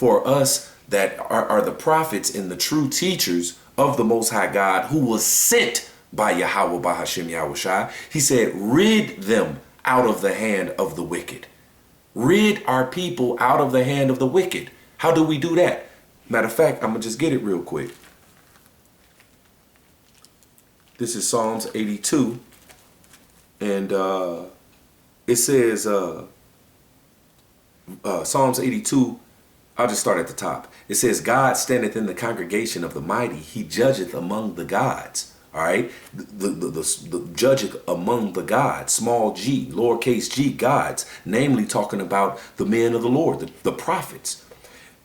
for us that are the prophets and the true teachers of the Most High God, who was sent by Yahweh, by Hashem Yahushai. He said, rid them out of the hand of the wicked. Rid our people out of the hand of the wicked. How do we do that? Matter of fact, I'm going to just get it real quick. This is Psalms 82. And it says, Psalms 82, I'll just start at the top. It says, God standeth in the congregation of the mighty. He judgeth among the gods. All right. The judgeth among the gods, small g, lowercase g, gods, namely talking about the men of the Lord, the prophets.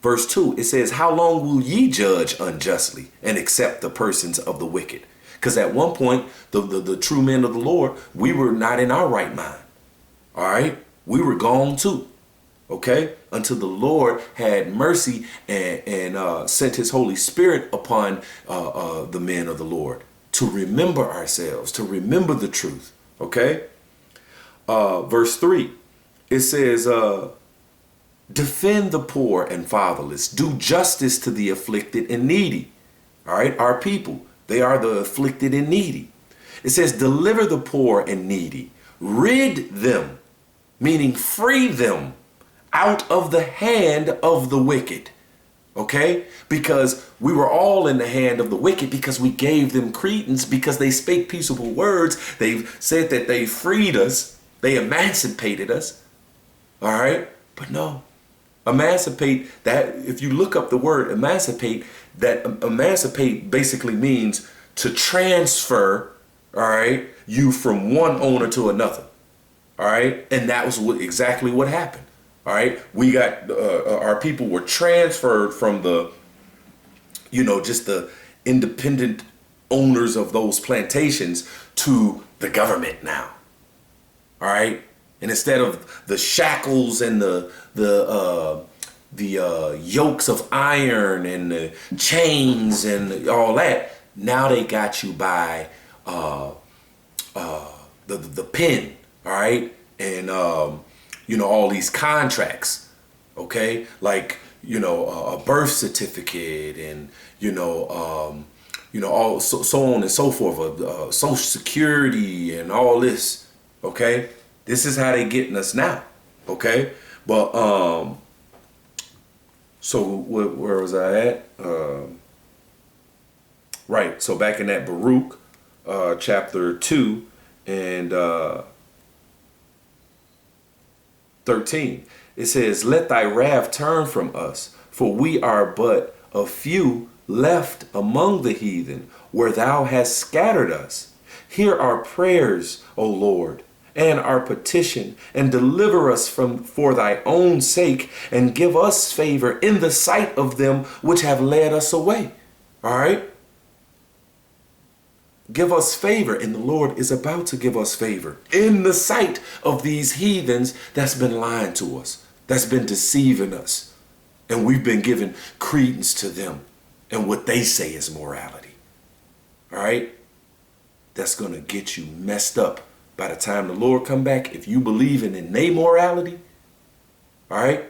Verse 2, it says, how long will ye judge unjustly and accept the persons of the wicked? Because at one point, the true men of the Lord, we were not in our right mind. All right. We were gone too. Okay, until the Lord had mercy and sent his Holy Spirit upon the men of the Lord to remember ourselves, to remember the truth. Okay, verse 3, it says, defend the poor and fatherless, do justice to the afflicted and needy. All right, our people, they are the afflicted and needy. It says, deliver the poor and needy, rid them, meaning free them out of the hand of the wicked. Okay? Because we were all in the hand of the wicked because we gave them credence, because they spake peaceable words. They said that they freed us. They emancipated us. All right? But no. Emancipate, that if you look up the word emancipate, that emancipate basically means to transfer, all right, you from one owner to another. All right? And that was exactly what happened. All right, we got our people were transferred from the, just the independent owners of those plantations to the government now. All right, and instead of the shackles and the yokes of iron and the chains and all that, now they got you by the pen. All right, and all these contracts, okay, like, a birth certificate and, all so on and so forth, Social Security and all this, okay. This is how they getting us now, okay. But so where was I at? Right. So back in that Baruch, chapter 2 and 13, it says, let thy wrath turn from us, for we are but a few left among the heathen, where thou hast scattered us. Hear our prayers, O Lord, and our petition, and deliver us for thy own sake, and give us favor in the sight of them which have led us away. All right? Give us favor, and the Lord is about to give us favor in the sight of these heathens that's been lying to us, that's been deceiving us. And we've been giving credence to them and what they say is morality. All right? That's going to get you messed up by the time the Lord come back. If you believe in their morality, all right,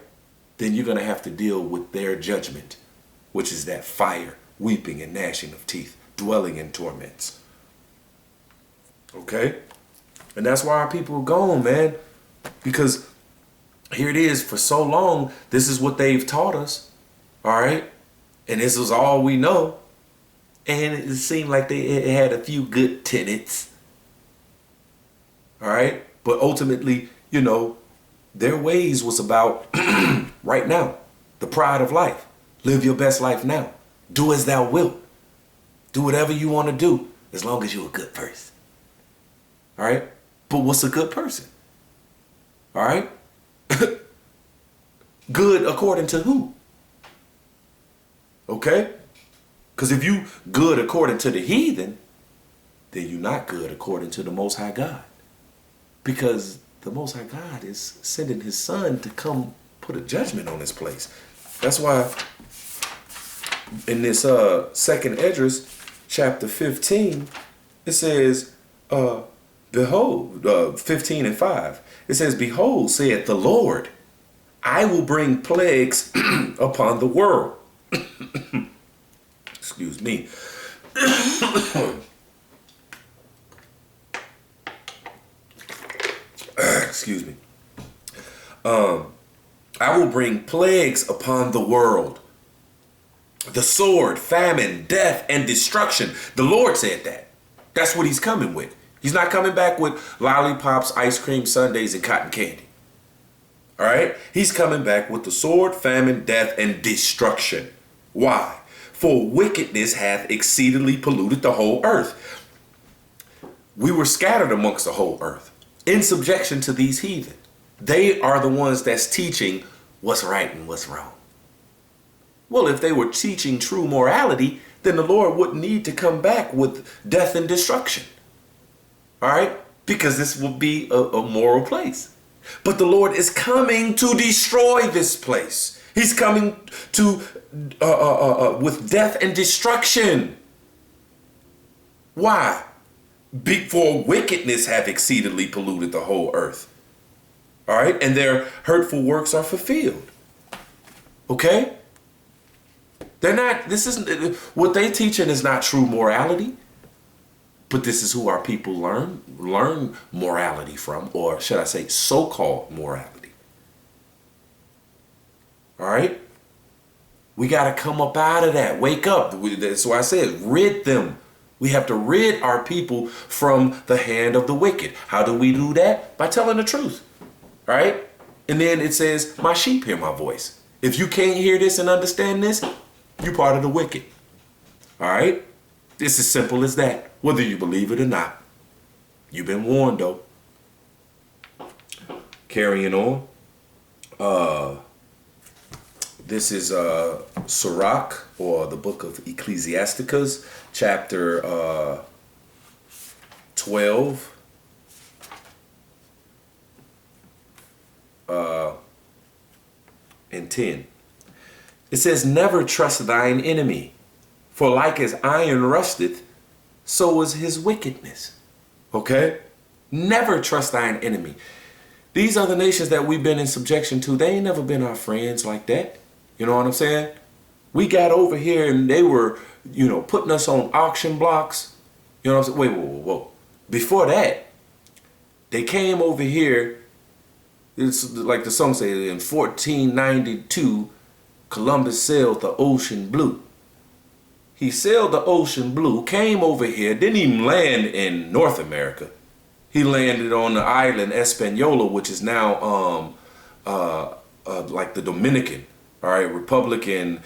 then you're going to have to deal with their judgment, which is that fire, weeping and gnashing of teeth, dwelling in torments. Okay? And that's why our people are gone, man. Because here it is, for so long, this is what they've taught us. All right? And this is all we know. And it seemed like it had a few good tenets. All right? But ultimately, their ways was about right now, the pride of life. Live your best life now. Do as thou wilt. Do whatever you want to do, as long as you're a good person. All right? But what's a good person? All right? Good according to who? Okay? Because if you good according to the heathen, then you're not good according to the Most High God. Because the Most High God is sending his son to come put a judgment on this place. That's why in this second Esdras, chapter 15, it says, behold, 15 and 5, it says, behold, saith the Lord, I will bring plagues upon the world. Excuse me. Excuse me. I will bring plagues upon the world. The sword, famine, death, and destruction. The Lord said that. That's what he's coming with. He's not coming back with lollipops, ice cream, sundaes, and cotton candy. All right? He's coming back with the sword, famine, death, and destruction. Why? For wickedness hath exceedingly polluted the whole earth. We were scattered amongst the whole earth in subjection to these heathen. They are the ones that's teaching what's right and what's wrong. Well, if they were teaching true morality, then the Lord wouldn't need to come back with death and destruction. All right? Because this will be a moral place. But the Lord is coming to destroy this place. He's coming to with death and destruction. Why? For wickedness hath exceedingly polluted the whole earth. All right? And their hurtful works are fulfilled. Okay? They're not, this isn't, what they teaching is not true morality. But this is who our people learn morality from, or should I say so-called morality. All right? We got to come up out of that. Wake up. That's why I said rid them. We have to rid our people from the hand of the wicked. How do we do that? By telling the truth. All right? And then it says, my sheep hear my voice. If you can't hear this and understand this, you're part of the wicked. All right? It's as simple as that, whether you believe it or not. You've been warned, though. Carrying on. This is Sirach, or the book of Ecclesiasticus, chapter 12. And 10. It says, never trust thine enemy, for like as iron rusteth, so is his wickedness. Okay? Never trust thine enemy. These are the nations that we've been in subjection to. They ain't never been our friends like that. You know what I'm saying? We got over here and they were, putting us on auction blocks. You know what I'm saying? Wait, whoa. Before that, they came over here. It's like the song says, in 1492, Columbus sailed the ocean blue. He sailed the ocean blue, came over here, didn't even land in North America. He landed on the island Hispaniola, which is now like the Dominican, all right, Republic in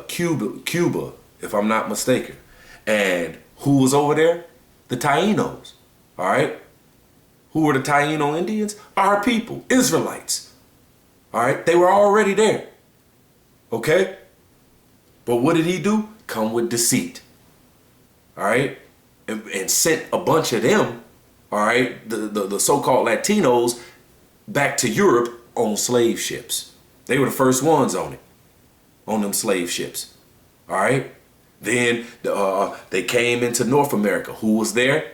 Cuba, if I'm not mistaken. And who was over there? The Tainos, all right? Who were the Taino Indians? Our people, Israelites. All right, they were already there. Okay? But what did he do? Come with deceit. All right? And sent a bunch of them, all right, the so-called Latinos, back to Europe on slave ships. They were the first ones on it, on them slave ships. All right? Then they came into North America. Who was there?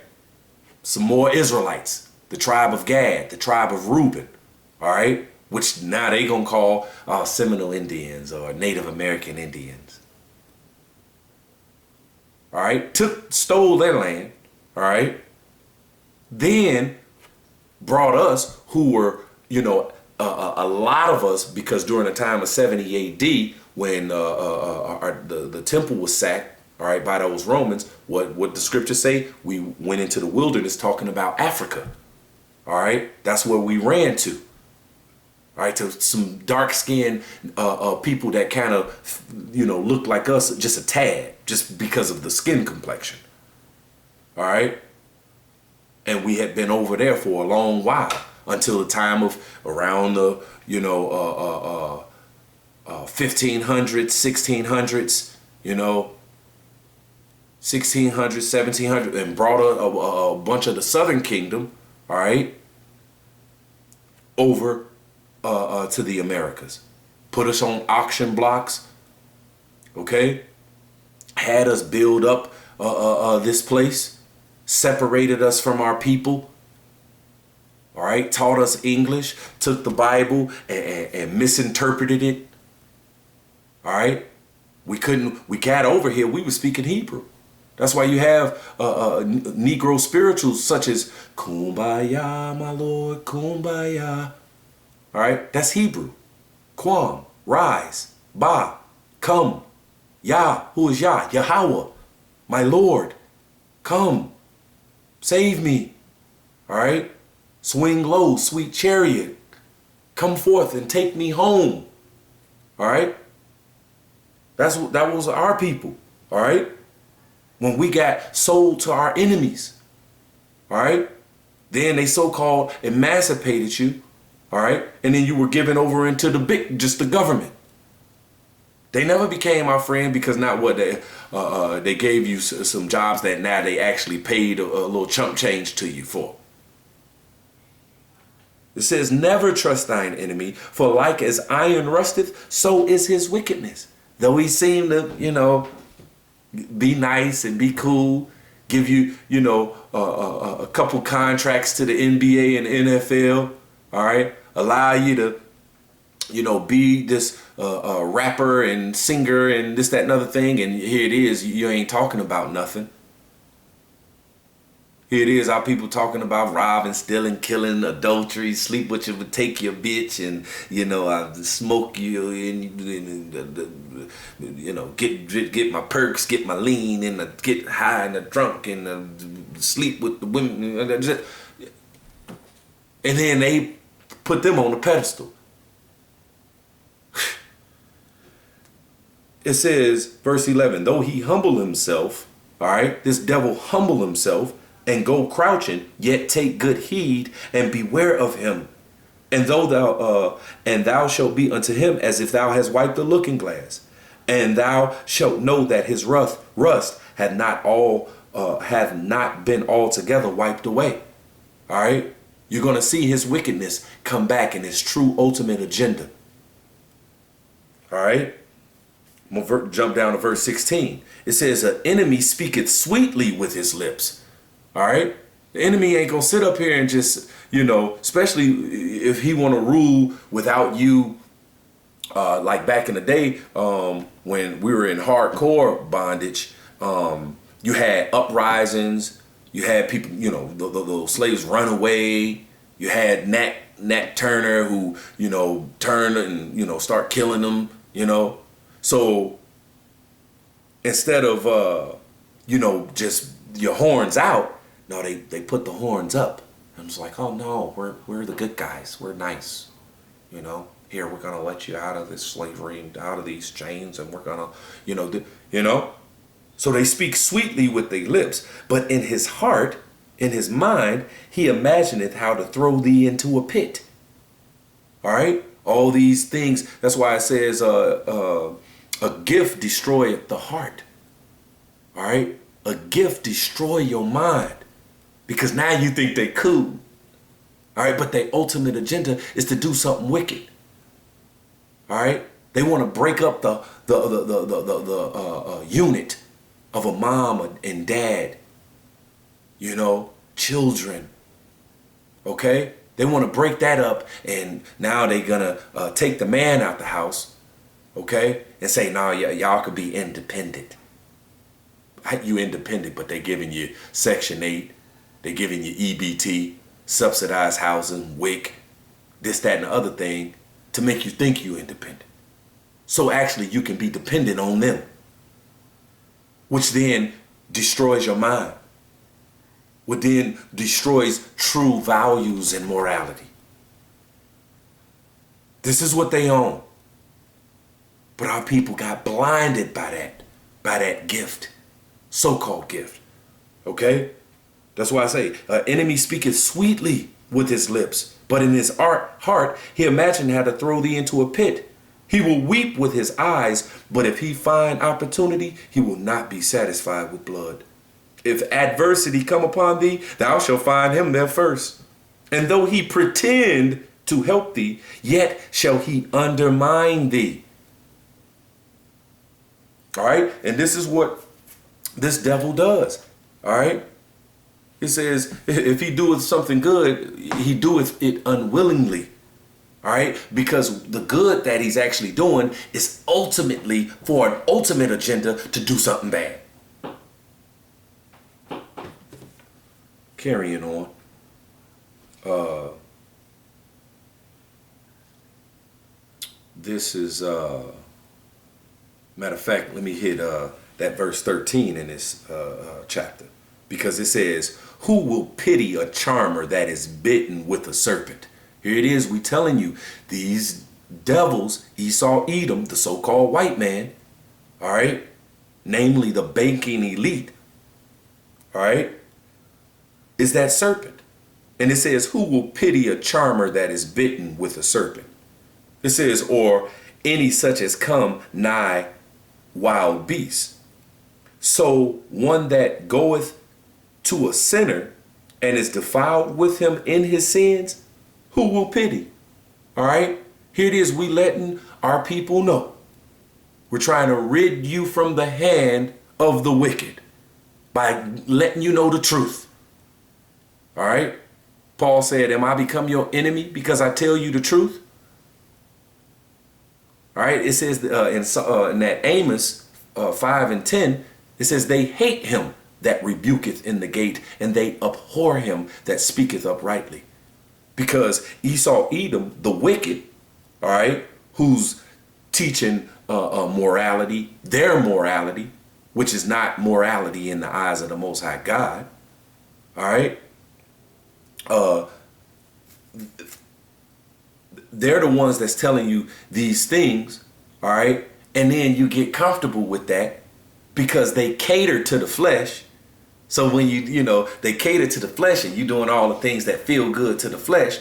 Some more Israelites. The tribe of Gad, the tribe of Reuben. All right? Which now they gonna call Seminole Indians or Native American Indians. All right, stole their land. All right, then brought us, who were, a lot of us, because during the time of 70 A.D. when the temple was sacked, all right, by those Romans, what the scriptures say, we went into the wilderness, talking about Africa. All right, that's where we ran to. All right, to some dark-skinned people that kind of, looked like us just a tad, just because of the skin complexion. All right? And we had been over there for a long while, until the time of around the, 1500s, 1600s, 1600s, 1700s, and brought a bunch of the Southern Kingdom, all right, over to the Americas. Put us on auction blocks, okay? Had us build up this place, separated us from our people, all right, taught us English, took the Bible and misinterpreted it. All right. We got over here. We were speaking Hebrew. That's why you have Negro spirituals such as Kumbaya, my Lord, Kumbaya. All right. That's Hebrew. Kwam, rise, Ba, come. Yah, who is Yah? Yahweh, my Lord, come, save me. All right. Swing low, sweet chariot. Come forth and take me home. All right. That was our people. All right. When we got sold to our enemies. All right. Then they so-called emancipated you. All right. And then you were given over into just the government. They never became our friend because not what they gave you some jobs that now they actually paid a little chump change to you for. It says, never trust thine enemy, for like as iron rusteth, so is his wickedness. Though he seemed to, be nice and be cool, give you, a couple contracts to the NBA and the NFL, all right, allow you to, be this rapper and singer and this, that, and other thing, and here it is, you ain't talking about nothing. Here it is, our people talking about robbing, stealing, killing, adultery, sleep with you, take your bitch, and I smoke you, and get my perks, get my lean, and get high and drunk, and sleep with the women, and then they put them on the pedestal. It says, verse 11, though he humble himself, all right, this devil humble himself and go crouching, yet take good heed and beware of him. And thou shalt be unto him as if thou hast wiped the looking glass, and thou shalt know that his rust had not been altogether wiped away. All right, you're gonna see his wickedness come back in his true ultimate agenda. All right. I'm gonna jump down to verse 16. It says, an enemy speaketh sweetly with his lips. All right. The enemy ain't gonna sit up here and just, especially if he want to rule without you. Like back in the day, when we were in hardcore bondage, you had uprisings, you had people, the slaves run away. You had Nat Turner who, turn and, start killing them, So instead of, just your horns out, no, they put the horns up. I'm just like, oh no, we're the good guys. We're nice. Here, we're going to let you out of this slavery and out of these chains, and we're going to, So they speak sweetly with their lips, but in his heart, in his mind, he imagineth how to throw thee into a pit. All right? All these things. That's why it says a gift destroyeth the heart. All right? A gift destroy your mind because now you think they cool. All right? But their ultimate agenda is to do something wicked. All right? They want to break up the unit of a mom and dad, children. Okay? They want to break that up, and now they're going to take the man out the house, okay, and say, no, y'all could be independent. You independent, but they're giving you Section 8, they're giving you EBT, subsidized housing, WIC, this, that, and the other thing to make you think you're independent. So actually you can be dependent on them, which then destroys your mind, which then destroys true values and morality. This is what they own. But our people got blinded by that gift, so-called gift. Okay? That's why I say, an enemy speaketh sweetly with his lips, but in his heart he imagined how to throw thee into a pit. He will weep with his eyes, but if he find opportunity, he will not be satisfied with blood. If adversity come upon thee, thou shalt find him there first. And though he pretend to help thee, yet shall he undermine thee. All right? And this is what this devil does. All right? It says, if he doeth something good, he doeth it unwillingly. All right, because the good that he's actually doing is ultimately for an ultimate agenda to do something bad. Carrying on. This is, matter of fact, let me hit that verse 13 in this chapter. Because it says, who will pity a charmer that is bitten with a serpent? Here it is, we telling you, these devils, Esau, Edom, the so-called white man, all right, namely the banking elite, all right, is that serpent. And it says, who will pity a charmer that is bitten with a serpent? It says, or any such as come nigh wild beasts. So one that goeth to a sinner and is defiled with him in his sins, who will pity? All right, here it is. We letting our people know. We're trying to rid you from the hand of the wicked by letting you know the truth. All right. Paul said, am I become your enemy because I tell you the truth? All right. It says in that Amos 5 and 10, it says they hate him that rebuketh in the gate, and they abhor him that speaketh uprightly. Because Esau, Edom, the wicked, all right, who's teaching morality, their morality, which is not morality in the eyes of the Most High God, all right, they're the ones that's telling you these things, all right, and then you get comfortable with that because they cater to the flesh. So when they cater to the flesh and you doing all the things that feel good to the flesh,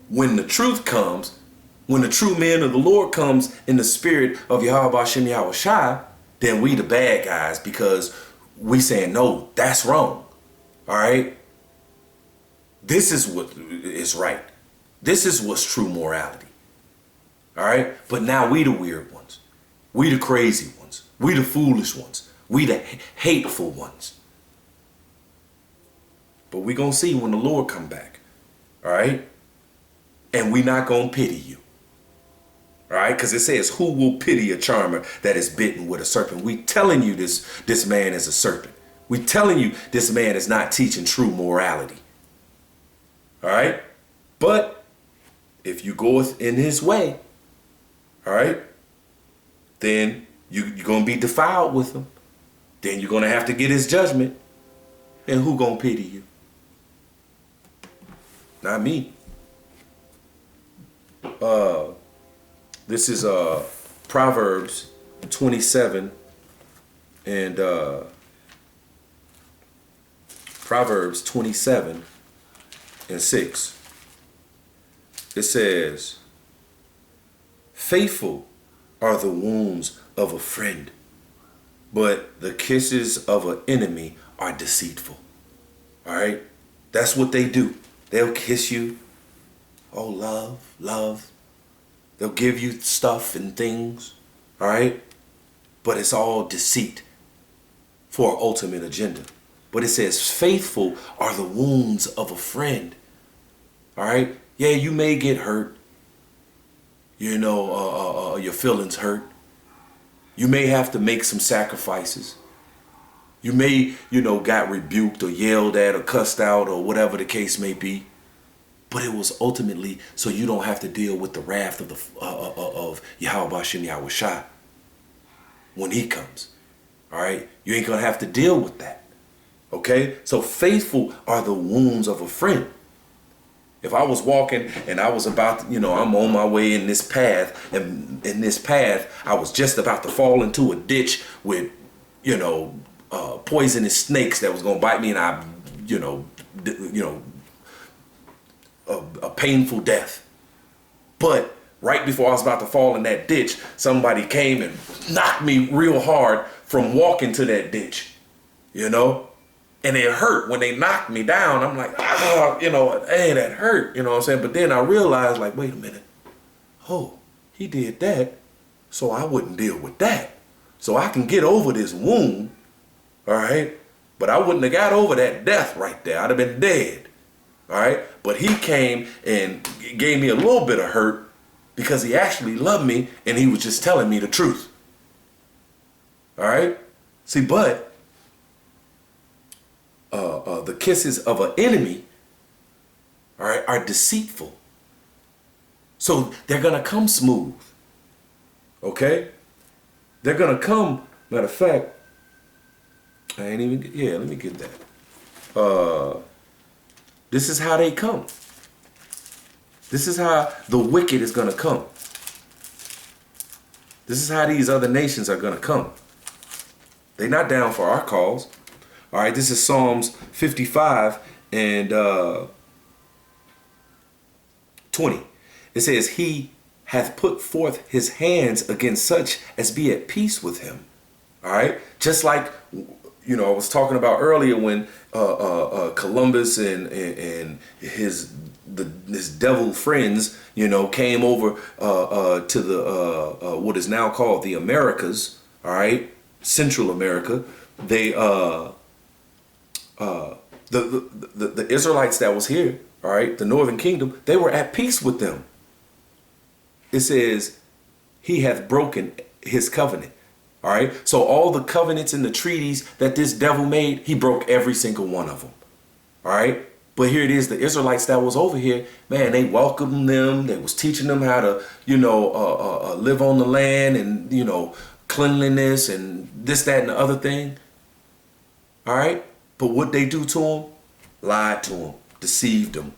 when the truth comes, when the true man of the Lord comes in the spirit of Yahweh Shem Yahweh Shai, then we the bad guys because we saying, no, that's wrong. All right. This is what is right. This is what's true morality. All right. But now we the weird ones. We the crazy ones. We the foolish ones. We the hateful ones. But we gonna see when the Lord come back, all right? And we not gonna pity you, all right? Because it says, who will pity a charmer that is bitten with a serpent? We telling you this man is a serpent. We telling you this man is not teaching true morality, all right? But if you go in his way, all right, then you're gonna be defiled with him. Then you're gonna have to get his judgment. And who gonna pity you? Not me. This is Proverbs 27 and Proverbs 27 and 6. It says, faithful are the wounds of a friend, but the kisses of an enemy are deceitful. All right? That's what they do. They'll kiss you. Oh, love, love. They'll give you stuff and things. All right? But it's all deceit for an ultimate agenda. But it says, faithful are the wounds of a friend. All right? Yeah, you may get hurt. Your feelings hurt. You may have to make some sacrifices. You may, got rebuked or yelled at or cussed out or whatever the case may be. But it was ultimately so you don't have to deal with the wrath of Yahweh Shem Yahweh Shai when he comes. All right? You ain't going to have to deal with that. Okay? So faithful are the wounds of a friend. If I was walking and I was about to, I'm on my way in this path, and in this path, I was just about to fall into a ditch with, poisonous snakes that was going to bite me, and a painful death. But right before I was about to fall in that ditch, somebody came and knocked me real hard from walking to that ditch, and it hurt when they knocked me down. I'm like, hey, that hurt, you know what I'm saying? But then I realized, like, wait a minute. Oh, he did that, so I wouldn't deal with that. So I can get over this wound, all right? But I wouldn't have got over that death right there. I'd have been dead. All right. But he came and gave me a little bit of hurt because he actually loved me and he was just telling me the truth. All right. See, but the kisses of an enemy, all right, are deceitful. So they're going to come smooth. Okay. They're going to come. Matter of fact, I ain't even, yeah, let me get that. This is how they come. This is how the wicked is going to come. This is how these other nations are going to come. They're not down for our cause. All right, this is Psalms 55 and 20. It says, he hath put forth his hands against such as be at peace with him. All right, just like, you know, I was talking about earlier when Columbus and his devil friends, you know, came over to the what is now called the Americas. All right, Central America. They the Israelites that was here, all right, the Northern Kingdom, they were at peace with them. It says, he hath broken his covenant. All right. So all the covenants and the treaties that this devil made, he broke every single one of them. All right. But here it is, the Israelites that was over here, man, they welcomed them. They was teaching them how to, you know, live on the land and, you know, cleanliness and this, that, and the other thing. All right. But what they do to them? Lied to them, deceived them,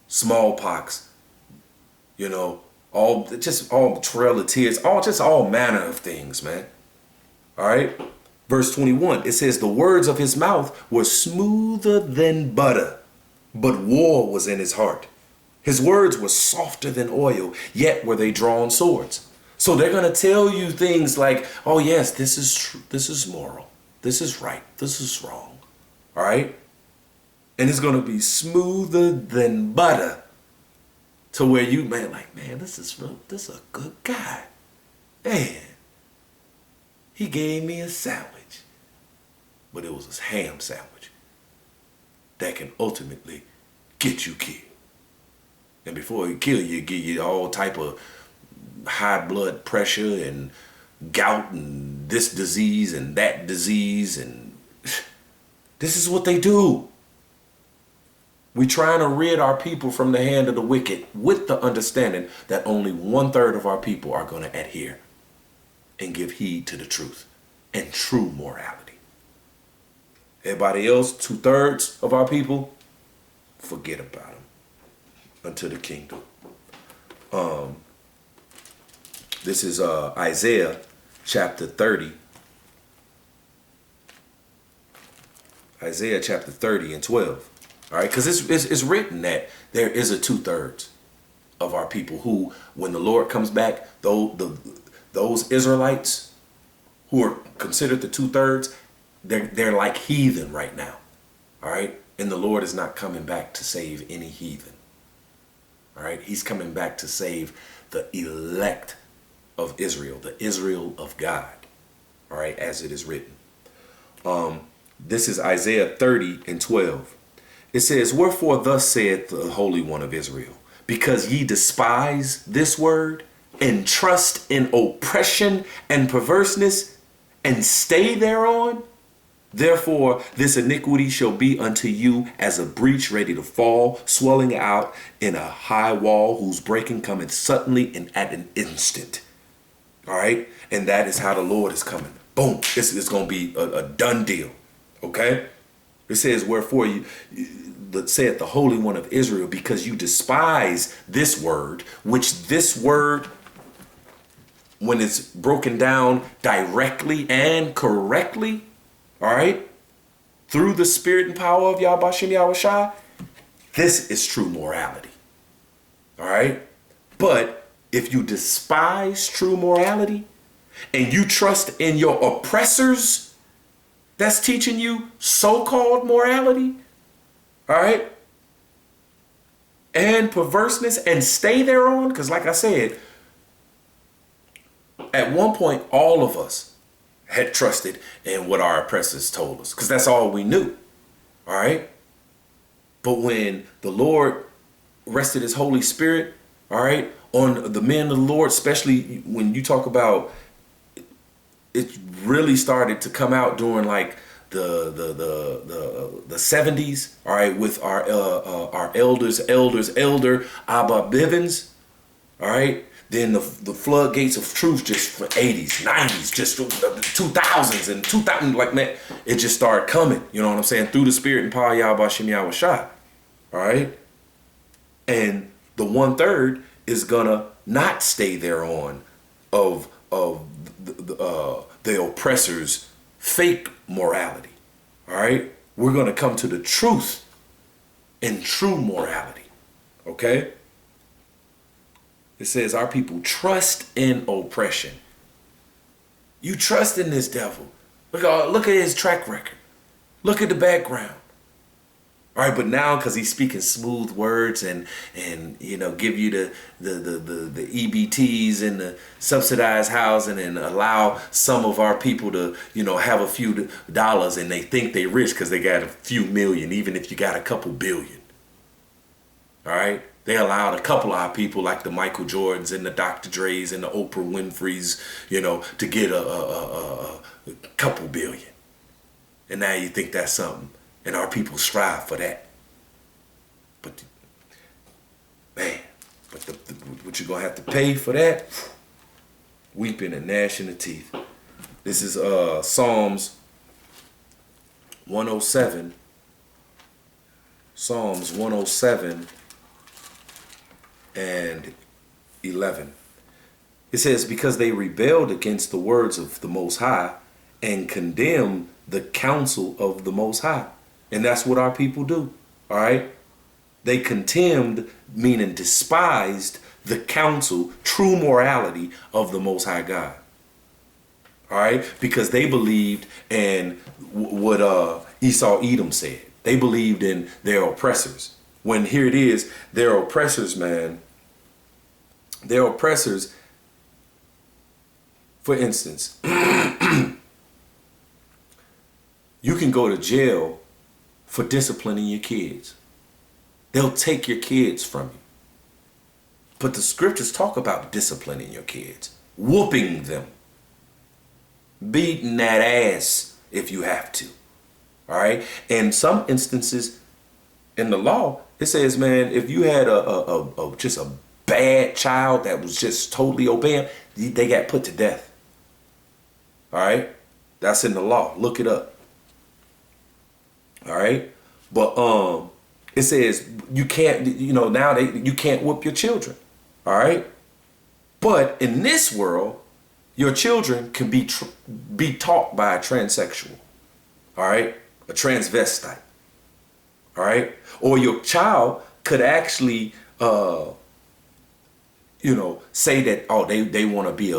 smallpox, you know, all trail of tears, all manner of things, man. All right. Verse 21, it says, the words of his mouth were smoother than butter, but war was in his heart. His words were softer than oil, yet were they drawn swords. So they're going to tell you things like, oh yes, this is true. This is moral. This is right. This is wrong. All right. And it's going to be smoother than butter to where you, man, like, man, this is a good guy. Man. He gave me a sandwich, but it was a ham sandwich that can ultimately get you killed. And before he kill you, give you all type of high blood pressure and gout and this disease and that disease. And this is what they do. We're trying to rid our people from the hand of the wicked with the understanding that only 1/3 of our people are going to adhere and give heed to the truth and true morality. Everybody else, 2/3 of our people, forget about them unto the kingdom. This is Isaiah chapter 30. Isaiah chapter 30 and 12. All right, because it's written that there is a 2/3 of our people who, when the Lord comes back, those Israelites who are considered the 2/3, they're like heathen right now. All right. And the Lord is not coming back to save any heathen. All right. He's coming back to save the elect of Israel, the Israel of God. All right. As it is written. This is Isaiah 30 and 12. It says, wherefore thus saith the Holy One of Israel, because ye despise this word and trust in oppression and perverseness and stay thereon, therefore this iniquity shall be unto you as a breach ready to fall, swelling out in a high wall, whose breaking cometh suddenly and at an instant. All right. And that is how the Lord is coming. Boom. It's going to be a done deal. Okay. It says, wherefore saith the Holy One of Israel, because you despise this word, which this word, when it's broken down directly and correctly, all right, through the spirit and power of Yahweh Shem Yahushua, this is true morality. All right. But if you despise true morality and you trust in your oppressors that's teaching you so-called morality, all right, and perverseness, and stay thereon, because like I said, at one point, all of us had trusted in what our oppressors told us, because that's all we knew. All right. But when the Lord rested his Holy Spirit, all right, on the men of the Lord, especially when you talk about it, really started to come out during like the 70s, all right, with our elder Abba Bivens, all right. Then the floodgates of truth just for 80s, 90s, just 2000s and 2000, like, man, it just started coming, you know what I'm saying, through the Spirit and power Yahweh Shem Yahweh Shai, all right? And the 1/3 is gonna not stay there on of the oppressor's fake morality, all right? We're gonna come to the truth and true morality, okay? It says our people trust in oppression. You trust in this devil. Look at his track record. Look at the background. All right, but now because he's speaking smooth words and you know, give you the EBTs and the subsidized housing and allow some of our people to, you know, have a few dollars and they think they rich because they got a few million, even if you got a couple billion. All right. They allowed a couple of our people like the Michael Jordans and the Dr. Dre's and the Oprah Winfrey's, you know, to get a couple billion. And now you think that's something. And our people strive for that. But, man, what you're going to have to pay for that? Weeping and gnashing of teeth. This is Psalms 107. Psalms 107. And 11. It says, because they rebelled against the words of the Most High and condemned the counsel of the Most High. And that's what our people do. All right. They contemned, meaning despised, the counsel, true morality of the Most High God. All right. Because they believed in what Esau Edom said. They believed in their oppressors. When here it is, their oppressors, man, their oppressors, for instance, you can go to jail for disciplining your kids. They'll take your kids from you. But the scriptures talk about disciplining your kids, whooping them, beating that ass if you have to. All right. And some instances in the law, it says, man, if you had just a bad child that was just totally obeying, they got put to death. All right. That's in the law. Look it up. All right. But it says you can't, you know, now you can't whoop your children. All right. But in this world, your children can be taught by a transsexual. All right. A transvestite. All right. Or your child could actually, you know, say that, oh, they want to be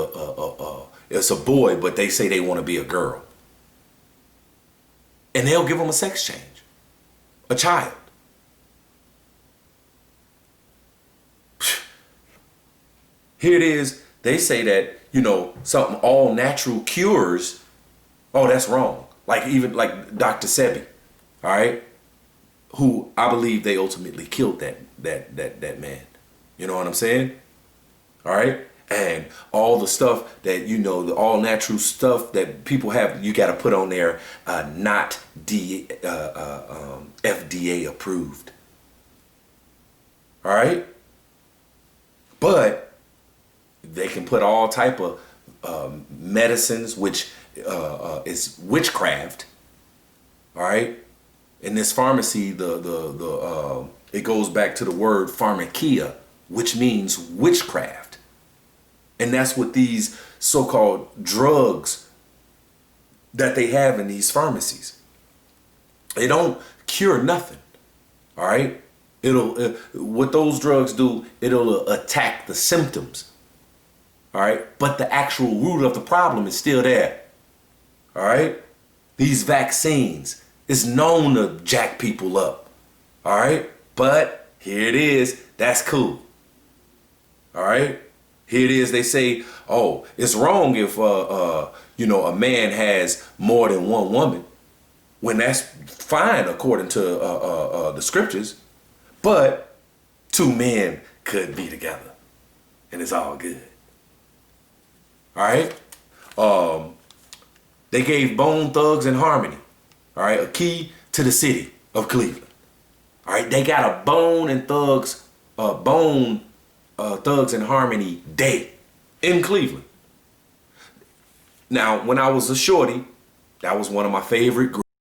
it's a boy, but they say they want to be a girl. And they'll give them a sex change. A child. Here it is. They say that, you know, something all natural cures. Oh, that's wrong. Like even like Dr. Sebi. All right. Who I believe they ultimately killed that man. You know what I'm saying? All right. And all the stuff that, you know, the all natural stuff that people have, you got to put on there, not FDA approved. All right. But they can put all type of medicines, which is witchcraft. All right. In this pharmacy, it goes back to the word pharmakia, which means witchcraft. And that's what these so-called drugs that they have in these pharmacies. They don't cure nothing. All right. What those drugs do, it'll attack the symptoms. All right. But the actual root of the problem is still there. All right. These vaccines is known to jack people up. All right. But here it is. That's cool. All right. Here it is. They say, oh, it's wrong if a man has more than one woman, when that's fine according to the scriptures. But two men could be together, and it's all good. All right. They gave Bone Thugs and Harmony, all right, a key to the city of Cleveland. All right, they got a Thugs and Harmony day in Cleveland. Now, when I was a shorty, that was one of my favorite groups.